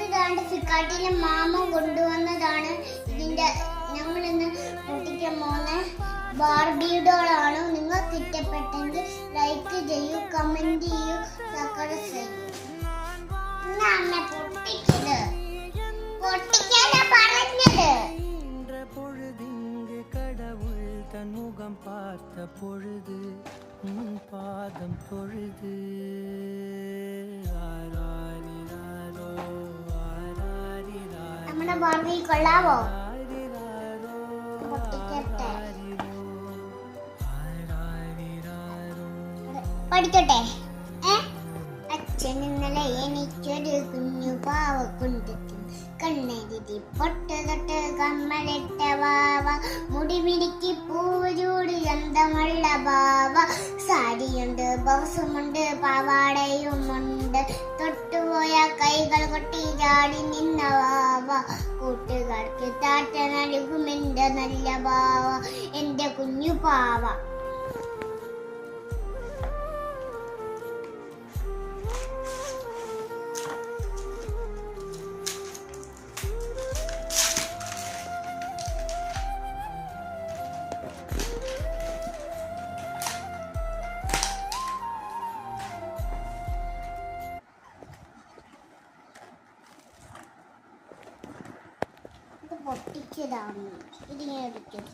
ഇതാണ്ട് ഫിക്കാട്ടിയിലെ മാമ കൊണ്ടുവന്നതാണ്. ഞങ്ങൾ ഇന്ന് പൊട്ടിക്കാൻ പോകുന്ന ബാർബി ഡോളാണ്. നിങ്ങൾക്ക് ഇഷ്ടപ്പെട്ടെങ്കിൽ ലൈക്ക് ചെയ്യൂ, കമന്റ് ചെയ്യൂ, സബ്സ്ക്രൈബ് ചെയ്യൂ. അമ്മ പൊട്ടിക്കത് പൊട്ടിക്കാനാ പറഞ്ഞത്. முகம் பார்த்த பொழுது பாதம் பொழுது നമ്മുടെ ബാർബി കൊള്ളാവോ? പഠിക്കട്ടെ. അച്ഛൻ ഇന്നലെ എനിക്കൊരു കുഞ്ഞു പാവ കൊണ്ടിട്ടു. കണ്ണെഴുതി പൊട്ട് തൊട്ട് കമ്മലിട്ട വാവ, മുടിമിടിക്ക് പൂചൂട് ചന്തമുള്ള ബാവ, സാരിയുണ്ട്, ബ്ലൗസുമുണ്ട്, പാവാടയുമുണ്ട്, തൊട്ടുപോയ കൈകൾ കൊട്ടി ചാടി നിന്ന വാവ, കൂട്ടുകാർക്ക് താറ്റ നൽകുമെന്റെ നല്ല ബാവ, എന്റെ കുഞ്ഞു പാവ. പൊട്ടിച്ചതാണ് ഇതിങ്ങനെ എടുക്കും.